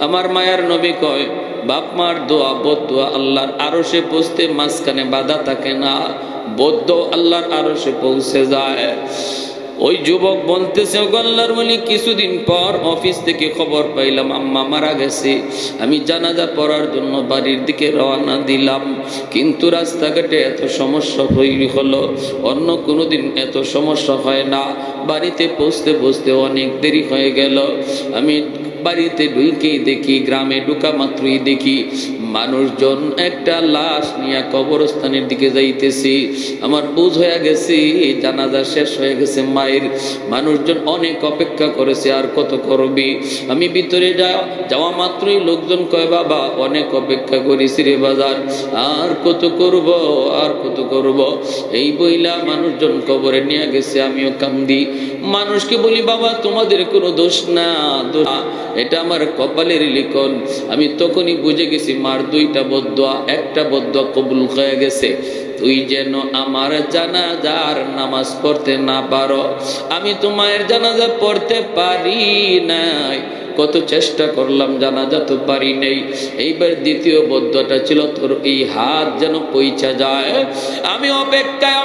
আমার মায়ার নবী কয় বাপ মার দোয়া বদদোয়া আল্লাহর আরশে পৌঁছতে মাঝখানে বাধা থাকে না, বদ্ধ আল্লাহর আরশে পৌঁছে যায়। ওই যুবক বলতেছে আল্লাহর ওলি, কিছুদিন পর অফিস থেকে খবর পাইলাম আম্মা মারা গেছে। আমি জানাজা পড়ার জন্য বাড়ির দিকে রওনা দিলাম, কিন্তু রাস্তাঘাটে এত সমস্যা হলো, অন্য কোনোদিন এত সমস্যা হয় না। বাড়িতে পৌঁছতে পৌঁছতে অনেক দেরি হয়ে গেল। আমি বাড়িতে ঢুকেই দেখি, গ্রামে ঢুকা মাত্রই দেখি মানুষজন একটা লাশ নিয়ে কবরস্থানের দিকে যাইতেছি। আমার বুঝ হয়ে গেছে জানাজা শেষ হয়ে গেছে মায়ের। মানুষজন অনেক অপেক্ষা করেছে, আর কত করবি। আমি ভিতরে যাওয়া মাত্রই লোকজন কয়, বাবা অনেক অপেক্ষা করেছি রে বাজার, আর কত করব, আর কত করব। এই বইলা মানুষজন কবরে নিয়ে গেছে। আমিও কান্দি, মানুষকে বলি, বাবা তোমাদের কোনো দোষ না, এটা আমার কপালের লিখন। আমি তখনই বুঝে গেছি মার দুইটা বদদোয়া, একটা বদদোয়া কবুল হয়ে গেছে। তুই যেন আমার জানাজার নামাজ পড়তে না পারো। আমি তোমার জানাজা পড়তে পারি নাই, কত চেষ্টা করলাম, জানাজা তো পারি নেই। এইবার দ্বিতীয় বদদোয়াটা ছিল, তোর এই হাত যেন পৌঁছা যায়। আমি অপেক্ষায়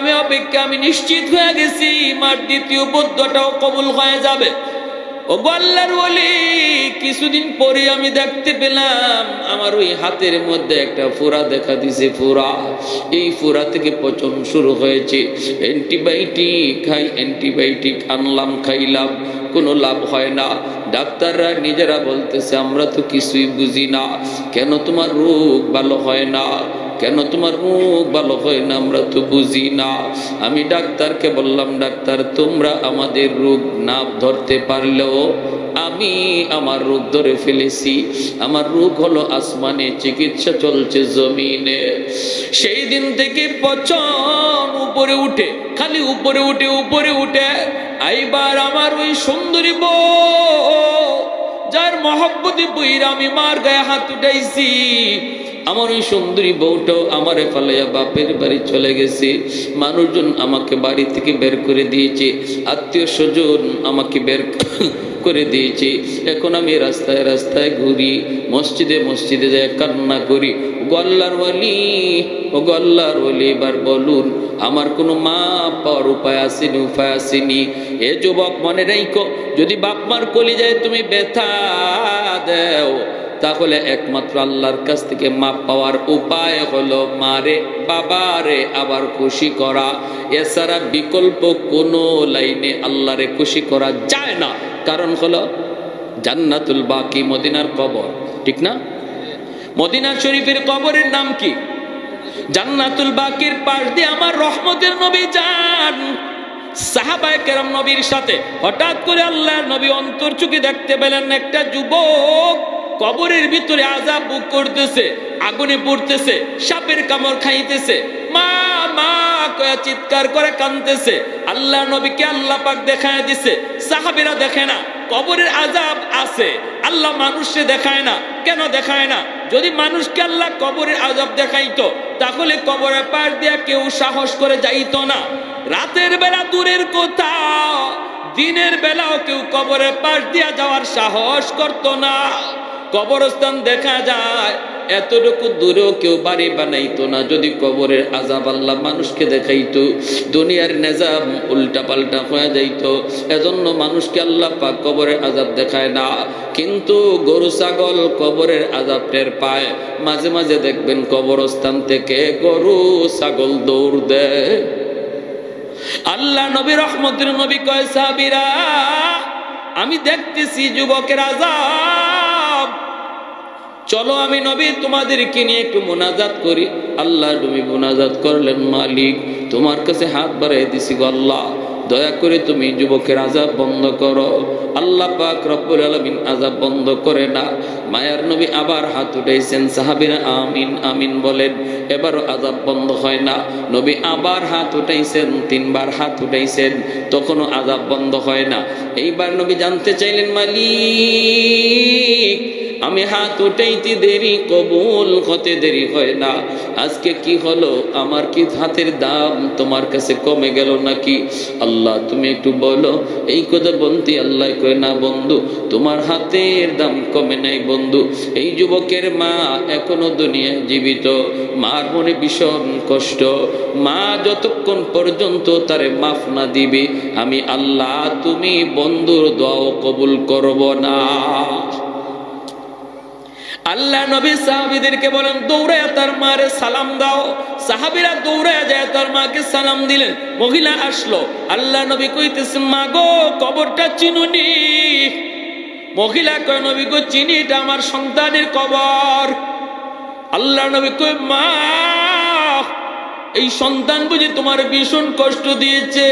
আমি নিশ্চিত হয়ে গেছি মার দ্বিতীয় বদদোয়াটাও কবুল হয়ে যাবে। ও আল্লাহর ওলি, কিছুদিন পরে আমি দেখতে পেলাম আমার ওই হাতের মধ্যে একটা ফোড়া দেখা দিছে। ফোড়া, এই ফোড়া থেকে পচন শুরু হয়েছে। অ্যান্টিবায়োটিক খাই, অ্যান্টিবায়োটিক আনলাম, খাইলাম, কোনো লাভ হয় না। ডাক্তাররা নিজেরা বলতেছে আমরা তো কিছুই বুঝি না, কেন তোমার রোগ ভালো হয় না, কেন তোমার মুখ ভালো হয় না, আমরা তো বুঝি না। আমি ডাক্তারকে বললাম, ডাক্তার তোমরা আমাদের রোগ না ধরতে পারলেও আমি আমার রোগ ধরে ফেলেছি। আমার রোগ হলো আসমানে, চিকিৎসা চলছে জমিনে। সেই দিন থেকে পচন উপরে উঠে, খালি উপরে উঠে। এইবার আমার ওই সুন্দরী বউ, যার মহব্বতে বইরা আমি মার গায়ে হাত উঠাইছি, আমার ওই সুন্দরী বউটাও আমারে ফালাইয়া বাপের বাড়ি চলে গেছে। মানুষজন আমাকে বাড়ি থেকে বের করে দিয়েছে, আত্মীয় স্বজন আমাকে বের করে দিয়েছে। এখন আমি রাস্তায় রাস্তায় ঘুরি, মসজিদে মসজিদে যাই কান্না করি। ও আল্লাহর ওলি, এবার বলুন আমার কোনো মা পাওয়ার উপায় আসেনি? এ যুবক মনে রাখো, যদি বাপ মার কলিজায় তুমি ব্যথা দেও, তাহলে একমাত্র আল্লাহর কাছ থেকে মাপ পাওয়ার উপায় হলো মারে বাবারে আবার খুশি করা। এছাড়া বিকল্প কোনো লাইনে আল্লাহরে খুশি করা যায় না। কারণ হলো জান্নাতুল বাকি, মদিনার কবর, ঠিক না? মদিনা শরীফের কবরের নাম কি? জান্নাতুল বাকির পাশ দিয়ে আমার রহমতের নবী যান। সাহাবায়ে কেরাম নবীর সাথে হঠাৎ করে আল্লাহর নবী অন্তর চোখে দেখতে পেলেন একটা যুবক কবরের ভিতরে আযাব ভোগ করতেছে, আগুনে পড়তেছে, সাপের কামড় খাইতেছে, মা মা কয়ে চিৎকার করে কাঁদতেছে। আল্লাহ নবীকে আল্লাহ পাক দেখায় দিছে, সাহাবীরা দেখে না। কবরের আযাব আছে, আল্লাহ মানুষকে দেখায় না। কেন দেখায় না? যদি মানুষকে আল্লাহ কবরের আযাব দেখাইতো, তাহলে কবরের পাশ দিয়ে কেউ সাহস করে যাইতো না। রাতের বেলা দূরের কথা, দিনের বেলাও কেউ কবরের পাশ দিয়ে যাওয়ার সাহস করতো না। কবরস্থান দেখা যায়, এতটুকু দূরেও কেউ বাড়ি বানাইতো না যদি কবরের আযাব আল্লাহ মানুষকে দেখাইতো। দুনিয়ার নিজাম উল্টা পাল্টা হয়ে যাইতো। এজন্য মানুষকে আল্লাহ পাক কবরের আযাব দেখায় না। কিন্তু গরু ছাগল কবরের আযাব টের পায়। মাঝে মাঝে দেখবেন কবরস্থান থেকে গরু ছাগল দৌড় দেয়। আল্লাহ নবী রহমতের নবী কয়, সাহাবীরা আমি দেখতেছি যুবকের আযাব, চলো আমি নবী তোমাদেরকে নিয়ে একটু মুনাজাত করি। আল্লাহ নবী মুনাজাত করলেন, মালিক তোমার কাছে হাত বাড়াই দিছি গো আল্লাহ, দয়া করে তুমি যুবকের আযাব বন্ধ করো। আল্লাহ পাক রব্বুল আলামিন আযাব বন্ধ করে না। মায়ার নবী আবার হাত উঠাইছেন, সাহাবীরা আমিন আমিন বলেন। এবারও আযাব বন্ধ হয় না। নবী আবার হাত উঠাইছেন, তিনবার হাত উঠাইছেন, তখনও আযাব বন্ধ হয় না। এইবার নবী জানতে চাইলেন, মালিক আমি হাত উঠাইতে দেরি, কবুল হতে দেরি হয় না, আজকে কি হলো? আমার কি হাতের দাম তোমার কাছে কমে গেল নাকি? আল্লাহ তুমি একটু বলো। এই কথা বলতে আল্লাহ কয়, না বন্ধু, তোমার হাতের দাম কমে নাই বন্ধু। এই যুবকের মা এখনো দুনিয়ায় জীবিত, মার মনে ভীষণ কষ্ট। মা যতক্ষণ পর্যন্ত তারে মাফ না দিবে, আমি আল্লাহ তুমি বন্ধুর দোয়াও কবুল করব না। আল্লাহ নবী সাহাবীদেরকে বলেন, দৌড়ায় তার মারে সালাম দাও। সাহাবীরা দৌড়ায় যায় তার মাকে সালাম দিলেন। মহিলা আসলো, আল্লাহ নবী কইতেছেন, মা গো কবরটা চিনুনি? মহিলা কয় নবী গো চিনি, এটা আমার সন্তানের কবর। আল্লাহ নবী কয় মা, এই সন্তান বুঝি তোমার ভীষণ কষ্ট দিয়েছে,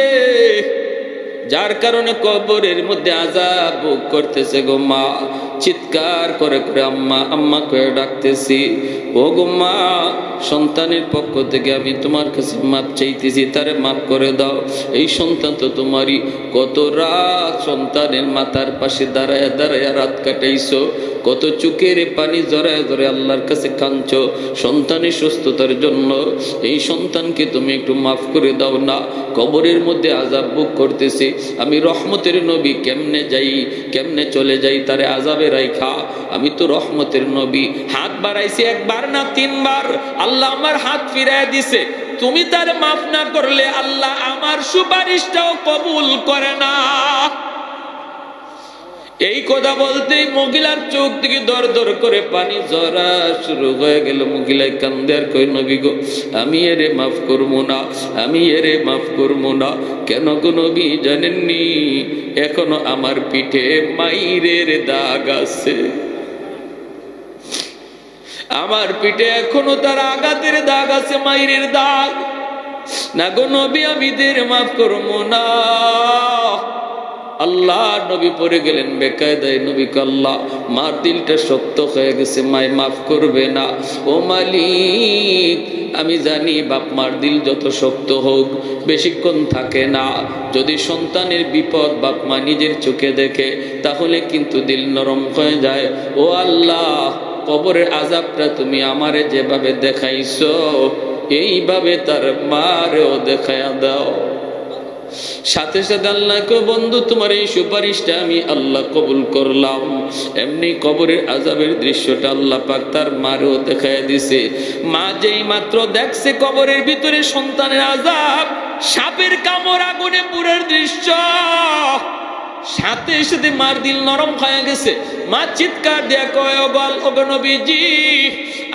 যার কারণে কবরের মধ্যে আযাব ভোগ করতেছে গো মা। চিৎকার করে করে আম্মা আম্মা করে ডাকতেছি। ও গো মা, সন্তানের পক্ষ থেকে আমি তোমার কাছে মাপ চাইতেছি, তারে মাফ করে দাও। এই সন্তান তো তোমারই, কত রাত সন্তানের মাথার পাশে দাঁড়ায় দাঁড়ায় রাত কাটাইছো, কত চোখের পানি জড়ায় ধরে আল্লাহর কাছে কাঁদছো সন্তানের সুস্থতার জন্য। এই সন্তানকে তুমি একটু মাফ করে দাও না, কবরের মধ্যে আযাব ভোগ করতেছি। আমি রহমতের নবী, কেমনে যাই, কেমনে চলে যাই তারে আযাবে রাইখা? আমি তো রহমতের নবী। হাত বাড়াইছি একবার না তিনবার, আল্লাহ আমার হাত ফিরায় দিছে। তুমি তারে মাফ না করলে আল্লাহ আমার সুপারিশটাও কবুল করে না। এই কথা বলতেই মহিলার চোখ থেকে দর দর করে পানি ঝরা শুরু হয়ে গেল। মহিলায় কান্দে আর কই নবী গো, আমি এরে মাফ করবো না, আমি এরে মাফ করবো না। কেন গো নবী জানেননি? এখনো আমার পিঠে মাইরের দাগ আছে, আমার পিঠে এখনো তার আঘাতের দাগ আছে, মাইরের দাগ। না গো নবী, আমি দের মাফ করবো না। আল্লাহ নবী পড়ে গেলেন বেকায়দায়। নবী আল্লাহ, মার দিলটা শক্ত হয়ে গেছে, মায় মাফ করবে না। ও মালিক, আমি জানি বাপ মার দিল যত শক্ত হোক বেশিক্ষণ থাকে না। যদি সন্তানের বিপদ বাপ মা নিজের চোখে দেখে তাহলে কিন্তু দিল নরম হয়ে যায়। ও আল্লাহ, কবরের আযাবটা তুমি আমারে যেভাবে দেখাইছো এইভাবে তার মারেও দেখায়া দাও। সাথে সাথে আল্লাহ কয় বন্ধু, তোমার এই সুপারিশটা আমি আল্লাহ কবুল করলাম। এমনি কবরের আযাবের দৃশ্যটা আল্লাহ পাক তার মারেও দেখায় দিছে। মা যেই মাত্র দেখছে কবরের ভিতরে সন্তানের আযাব, সাপের কামড়, আগুনে পুরের দৃশ্য, সাথে সাথে মার দিল নরম হয়ে গেছে। মা চিৎকার দেয়া কয় ও গো নবীজি,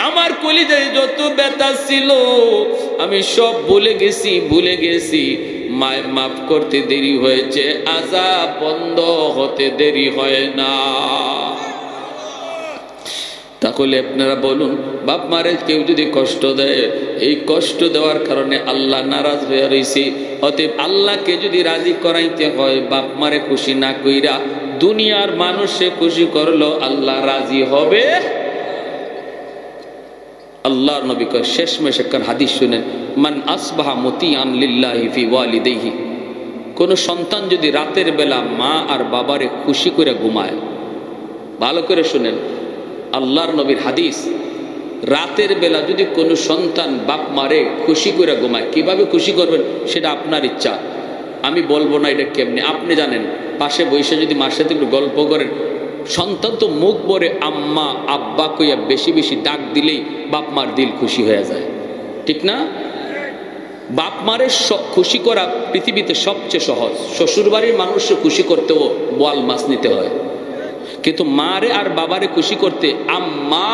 আমার কলিজায় যত ব্যথা ছিল আমি সব ভুলে গেছি। মায় মাফ করতে দেরি হয়েছে, আযাব বন্ধ হতে দেরি হয় না। তাহলে আপনারা বলুন, বাপ মারে কেউ যদি কষ্ট দেয়, এই কষ্ট দেওয়ার কারণে আল্লাহ নারাজ হয়ে রয়েছে। অতএব আল্লাহকে যদি রাজি করাইতে হয়, বাপ মারে খুশি না কইরা দুনিয়ার মানুষে খুশি করলো আল্লাহ রাজি হবে। আল্লাহর নবী কয় শেষমেশ একটা হাদিস শুনেন, মান আসবাহা মুতিআন লিল্লাহি ফি ওয়ালিদাইহি, কোন সন্তান যদি রাতের বেলা মা আর বাবারে খুশি করে ঘুমায়, ভালো করে শুনেন আল্লাহর নবীর হাদিস, রাতের বেলা যদি কোনো সন্তান বাপ মারে খুশি করে ঘুমায়, কিভাবে খুশি করবেন সেটা আপনার ইচ্ছা, আমি বলবো না এটা কেমনে, আপনি জানেন। পাশে বসে যদি মার সাথে একটু গল্প করেন, সন্তান তো মুখ ভরে আম্মা আব্বা কইয়া বেশি বেশি ডাক দিলেই বাপ মার দিল খুশি হয়ে যায়, ঠিক না? বাপ মারে খুশি করা পৃথিবীতে সবচেয়ে সহজ। শ্বশুর বাড়ির মানুষকে খুশি করতেও বোয়াল মাছ নিতে হয়, কিন্তু মারে আর বাবারে খুশি করতে আম্মা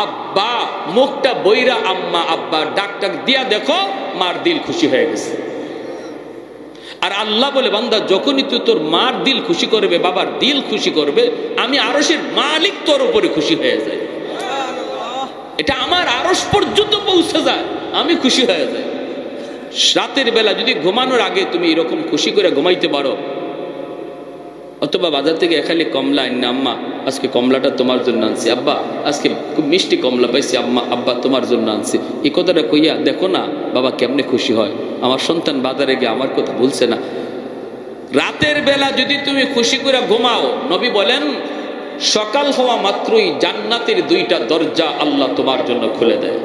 আব্বা, মুখটা বইরা আম্মা আব্বা ডাক ডাক দিয়া দেখো মার দিল খুশি হয়ে গেছে। আর আল্লাহ বলে বান্দা, যখনই তুই তোর মার দিল খুশি করবে, বাবার দিল খুশি করবে, আমি আরশের মালিক তোর উপরে খুশি হয়ে যায়। এটা আমার আরশ পর্যন্ত পৌঁছে যায়, আমি খুশি হয়ে যাই। রাতের বেলা যদি ঘুমানোর আগে তুমি এরকম খুশি করে ঘুমাইতে পারো, অথবা বাজার থেকে এখানে কমলা আননা, আম্মা আজকে কমলাটা তোমার জন্য আনছি, আব্বা আজকে খুব মিষ্টি কমলা পাইছি, আম্মা আব্বা তোমার জন্য আনছি, এই কথাটা কইয়া দেখো না বাবা কেমনে খুশি হয়, আমার সন্তান বাজারে গিয়ে আমার কথা ভুলছে না। রাতের বেলা যদি তুমি খুশি করে ঘুমাও, নবী বলেন সকাল হওয়া মাত্রই জান্নাতের দুইটা দরজা আল্লাহ তোমার জন্য খুলে দেয়।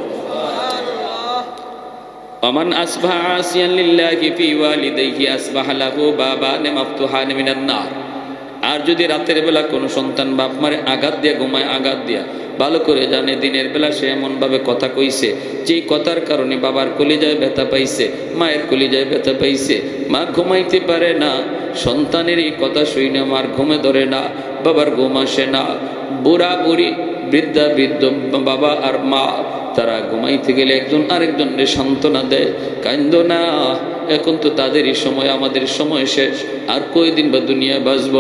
ওমান আসবাহা আসিয়ান লিল্লাহি ফি ওয়ালিদাইহি আসবাহা লাহু বাবান মাফতুহান মিনান নার। আর যদি রাতের বেলা কোনো সন্তান বাপ মারে আঘাত দিয়া ঘুমায়, আঘাত দিয়া, ভালো করে জানে দিনের বেলা সে এমন ভাবে কথা কইছে যেই কথার কারণে বাবার কলিজায় ব্যথা পাইছে, মায়ের কলিজায় ব্যথা পাইছে, মা ঘুমাইতে পারে না, সন্তানের এই কথা শুনে মার ঘুমে ধরে না, বাবার ঘুম আসে না, বুড়া বুড়ি বৃদ্ধা বৃদ্ধ বাবা আর মা তারা ঘুমাইতে গেলে একজন আরেকজনের সান্ত্বনা দেয়, কান্দো না, এখন তো তাদেরই সময়, আমাদের সময় শেষ, আর কয়দিন বা দুনিয়ায় বাঁচব।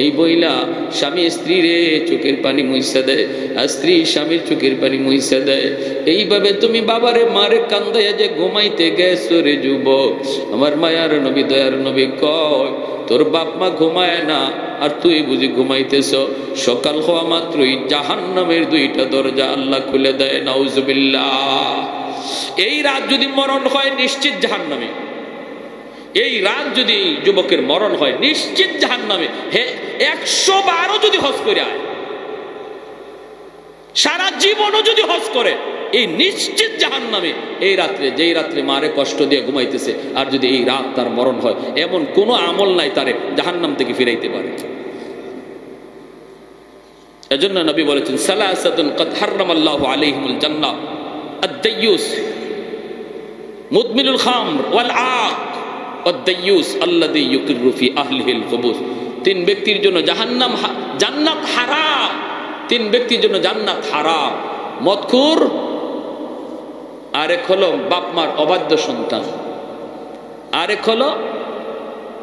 এই বইলা স্বামী স্ত্রীরে চোখের পানি মুইসা দেয়, আর স্ত্রী স্বামীর চোখের পানি মুইসা দেয়। এইভাবে তুমি বাবারে মারে কান্দাইয়া যে ঘুমাইতে গেছো রে যুবক, আমার মায়ার নবী দয়ার নবী কয় তোর বাপ মা ঘুমায় না আর তুই বুঝি ঘুমাইতেছ। সকাল হওয়া মাত্রই জাহান্নামের দুইটা দরজা আল্লাহ খুলে দেয়, নাউজুবিল্লাহ। এই রাত যদি মরণ হয় নিশ্চিত জাহান্নামে। এই রাত যদি যুবকের মরণ হয় নিশ্চিত জাহান্নামে। হে 112 যদি হজ করে আয়, সারা জীবনও যদি হজ করে, এই নিশ্চিত জাহান্নামে। এই রাত্রে, যেই রাত্রে মারে কষ্ট দিয়ে ঘুমাইতেছে, আর যদি এই রাত তার মরণ হয়, এমন কোন আমল নাই তারে জাহান্নাম থেকে ফিরাইতে পারে। এজন্য নবী বলেছেন সালাসাতুন কদ হারামাল্লাহু আলাইহিমুল জান্নাহ, আদ-দাইয়ুস মুদমিনুল খামর ওয়াল আক ওয়াদ-দাইয়ুস আল্লাযী ইউকিরু ফি আহলিহিল খুবুস। তিন ব্যক্তির জন্য জাহান্নাম, জান্নাত হারাম। তিন ব্যক্তির জন্য জান্নাত হারাম, মদখুর, আরেক হলো বাপ মার অবাধ্য সন্তান, আরেক হলো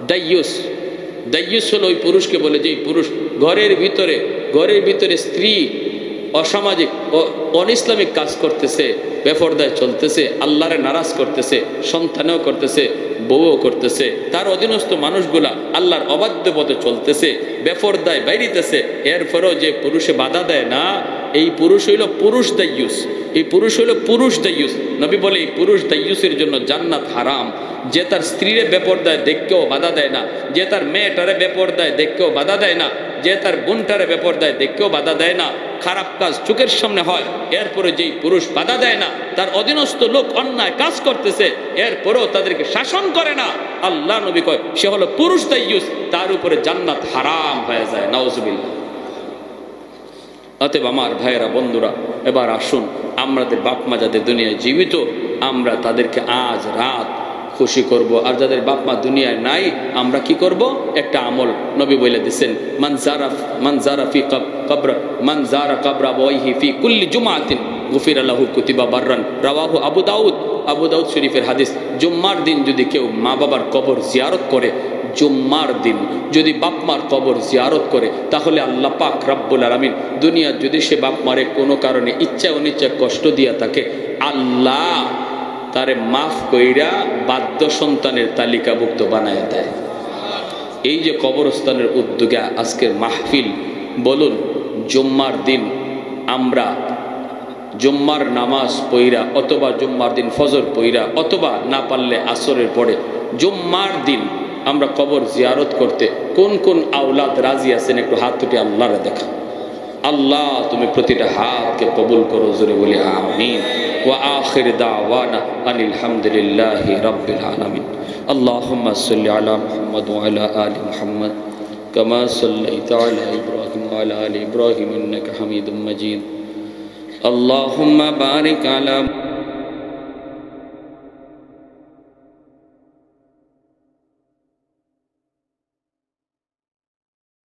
দাইয়ুস। দাইয়ুস হলো ওই পুরুষকে বলে যে পুরুষ ঘরের ভিতরে স্ত্রী অসামাজিক অনইসলামিক কাজ করতেছে, বেপরদায় চলতেছে, আল্লাহরে নারাজ করতেছে, সন্তানেও করতেছে, বউও করতেছে, তার অধীনস্থ মানুষগুলা আল্লাহর অবাধ্য পথে চলতেছে, বেপরদায় বাইরিতেছে, এরপরেও যে পুরুষে বাধা দেয় না, এই পুরুষ হইল পুরুষ দাইয়ুস। এই পুরুষ হইল পুরুষ দাইয়ুস। নবী বলে এই পুরুষ দাইয়ুসের জন্য জান্নাত হারাম। যে তার স্ত্রীরে বেপরদায় দেখকেও বাধা দেয় না, যে তার মেয়েটারে বেপরদায় দেখকেও বাধা দেয় না, যে তার বোনটারে বেপরদায় দেখকেও বাধা দেয় না, খারাপ কাজ চোখের সামনে হয়, এরপরে যেই পুরুষ বাধা দেয় না, তার অধীনস্থ লোক অন্যায় কাজ করতেছে, এরপরেও তাদেরকে শাসন করে না, আল্লাহ নবী কয় সে হলো পুরুষ দাইয়ুস, তার উপরে জান্নাত হারাম হয়ে যায়, নাউজুবিল্লাহ। অতএব আমার ভাইয়েরা, বন্ধুরা, এবার আসুন আমাদের বাপ মা যাদের দুনিয়ায় জীবিত, আমরা তাদেরকে আজ রাত খুশি করব। আর যাদের বাপ মা দুনিয়ায় নাই, আমরা কি করব? একটা আমল নবী বলে দিয়েছেন, মান যারা ফি কবরা আবাইহি ফি কুল্লি জুমাতিন গুফিরা লাহু কুতিবা বাররান, রাওয়াহু আবু দাউদ শরীফের হাদিস। জুম্মার দিন যদি কেউ মা বাবার কবর জিয়ারত করে, জুম্মার দিন যদি বাপ মার কবর জিয়ারত করে, তাহলে আল্লাহ পাক রব্বুল আলামিন দুনিয়ার যদি সে বাপ মারে কোনো কারণে ইচ্ছা অনিচ্ছা কষ্ট দিয়া থাকে, আল্লাহ তারে মাফ কইরা বাধ্য সন্তানের তালিকাভুক্ত বানায় দেয়। এই যে কবরস্থানের উদ্যোগে আজকের মাহফিল, বলুন জুম্মার দিন আমরা জুম্মার নামাজ পইরা, অথবা জুম্মার দিন ফজর পইরা, অথবা না পারলে আসরের পরে জুম্মার দিন আমরা কবর জিয়ারত করতে কোন কোন আওলাদ রাজি আছেন? একটু হাত তুলে আল্লাহরে দেখা। আল্লাহ তুমি প্রতিটা হাতকে কবুল করো, জোরে বলি আমিন। ওয়া আখির দাওয়ানা আনিল হামদুলিল্লাহি রাব্বিল আলামিন। আল্লাহুম্মা সাল্লি আলা মুহাম্মাদ ওয়া আলা আলি মুহাম্মাদ কামা সাল্লাইতা আলা ইব্রাহিম ওয়া আলা আলি ইব্রাহিম ইন্নাকা হামিদুম মাজিদ। আল্লাহুম্মা বারিক আলা